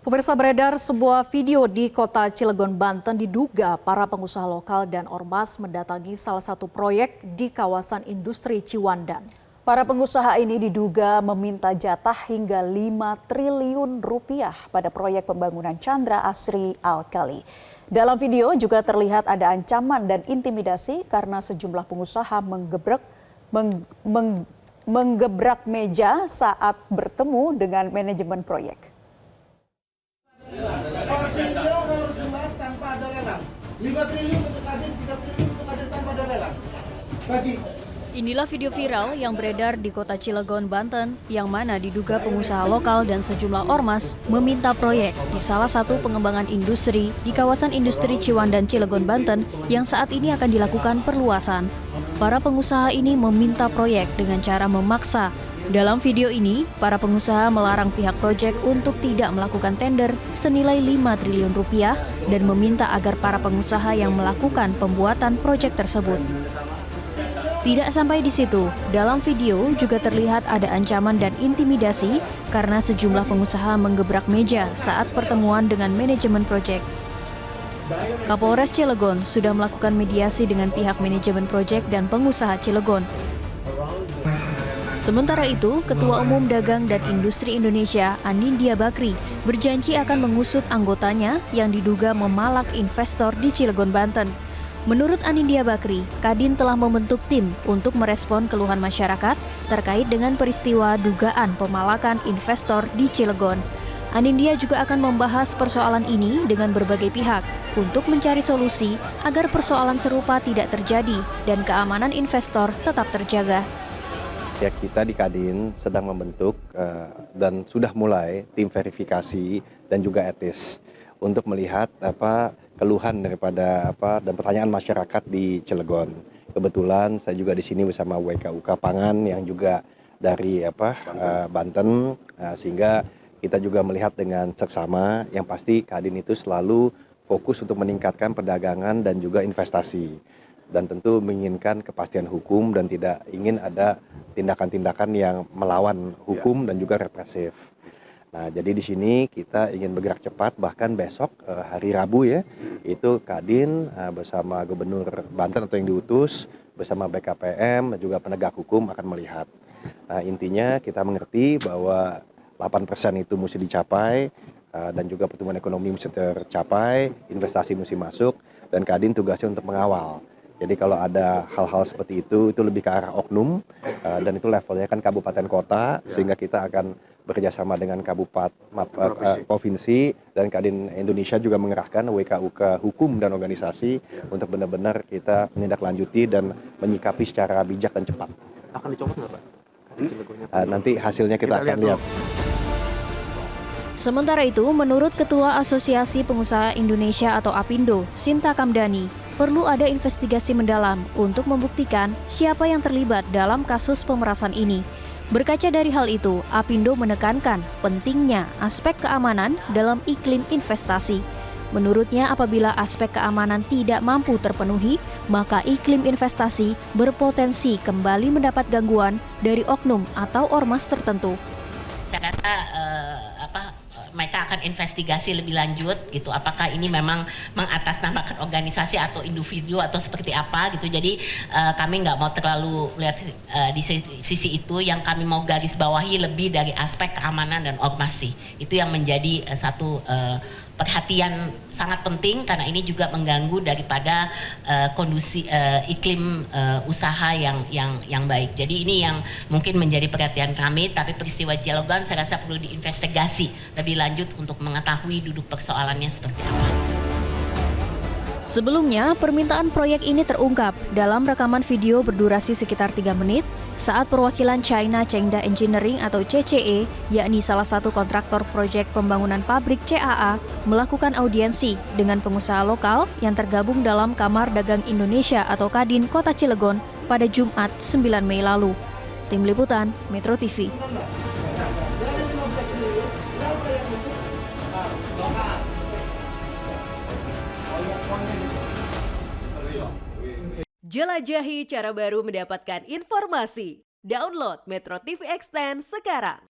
Pemirsa, beredar sebuah video di kota Cilegon, Banten diduga para pengusaha lokal dan ormas mendatangi salah satu proyek di kawasan industri Ciwandan. Para pengusaha ini diduga meminta jatah hingga 5 triliun rupiah pada proyek pembangunan Chandra Asri Alkali. Dalam video juga terlihat ada ancaman dan intimidasi karena sejumlah pengusaha menggebrak meja saat bertemu dengan manajemen proyek. Tanpa ada lelang. 5 triliun untuk Kadin, 3 triliun untuk Kadin tanpa ada lelang. Inilah video viral yang beredar di kota Cilegon, Banten, yang mana diduga pengusaha lokal dan sejumlah ormas meminta proyek di salah satu pengembangan industri di kawasan industri Ciwandan, Cilegon, Banten, yang saat ini akan dilakukan perluasan. Para pengusaha ini meminta proyek dengan cara memaksa. Dalam video ini, para pengusaha melarang pihak proyek untuk tidak melakukan tender senilai 5 triliun rupiah dan meminta agar para pengusaha yang melakukan pembuatan proyek tersebut. Tidak sampai di situ, dalam video juga terlihat ada ancaman dan intimidasi karena sejumlah pengusaha menggebrak meja saat pertemuan dengan manajemen proyek. Kapolres Cilegon sudah melakukan mediasi dengan pihak manajemen proyek dan pengusaha Cilegon. Sementara itu, Ketua Umum Dagang dan Industri Indonesia, Anindya Bakri, berjanji akan mengusut anggotanya yang diduga memalak investor di Cilegon, Banten. Menurut Anindya Bakri, Kadin telah membentuk tim untuk merespon keluhan masyarakat terkait dengan peristiwa dugaan pemalakan investor di Cilegon. Anindya juga akan membahas persoalan ini dengan berbagai pihak untuk mencari solusi agar persoalan serupa tidak terjadi dan keamanan investor tetap terjaga. Ya, kita di Kadin sedang membentuk dan sudah mulai tim verifikasi dan juga etis untuk melihat keluhan daripada dan pertanyaan masyarakat di Cilegon. Kebetulan saya juga di sini bersama WKUK Pangan yang juga dari Banten, sehingga kita juga melihat dengan seksama yang pasti Kadin itu selalu fokus untuk meningkatkan perdagangan dan juga investasi. Dan tentu menginginkan kepastian hukum dan tidak ingin ada tindakan-tindakan yang melawan hukum dan juga represif. Nah, jadi di sini kita ingin bergerak cepat, bahkan besok hari Rabu ya, itu Kadin bersama Gubernur Banten atau yang diutus bersama BKPM dan juga penegak hukum akan melihat. Nah, intinya kita mengerti bahwa 8% itu mesti dicapai dan juga pertumbuhan ekonomi mesti tercapai, investasi mesti masuk, dan Kadin tugasnya untuk mengawal. Jadi kalau ada hal-hal seperti itu lebih ke arah oknum dan itu levelnya kan kabupaten kota, sehingga kita akan bekerjasama dengan provinsi dan Kadin Indonesia juga mengerahkan WKUK Hukum dan Organisasi untuk benar-benar kita menindaklanjuti dan menyikapi secara bijak dan cepat. Akan dicopot nggak, Pak? Nanti hasilnya kita akan lihat. Sementara itu, menurut Ketua Asosiasi Pengusaha Indonesia atau APindo, Sinta Kamdani, perlu ada investigasi mendalam untuk membuktikan siapa yang terlibat dalam kasus pemerasan ini. Berkaca dari hal itu, APindo menekankan pentingnya aspek keamanan dalam iklim investasi. Menurutnya, apabila aspek keamanan tidak mampu terpenuhi, maka iklim investasi berpotensi kembali mendapat gangguan dari oknum atau ormas tertentu. Saya rasa mereka akan investigasi lebih lanjut gitu, apakah ini memang mengatasnamakan organisasi atau individu atau seperti apa gitu. Jadi kami nggak mau terlalu lihat di sisi itu. Yang kami mau garis bawahi lebih dari aspek keamanan dan ormasi. Itu yang menjadi satu perhatian sangat penting, karena ini juga mengganggu daripada kondisi iklim usaha yang baik. Jadi ini yang mungkin menjadi perhatian kami, tapi peristiwa Cilegon saya rasa perlu diinvestigasi lebih lanjut untuk mengetahui duduk persoalannya seperti apa. Sebelumnya, permintaan proyek ini terungkap dalam rekaman video berdurasi sekitar 3 menit saat perwakilan China Chengda Engineering atau CCE, yakni salah satu kontraktor proyek pembangunan pabrik CAA, melakukan audiensi dengan pengusaha lokal yang tergabung dalam Kamar Dagang Indonesia atau Kadin Kota Cilegon pada Jumat 9 Mei lalu. Tim Liputan, Metro TV. Jelajahi cara baru mendapatkan informasi. Download Metro TV Extend sekarang.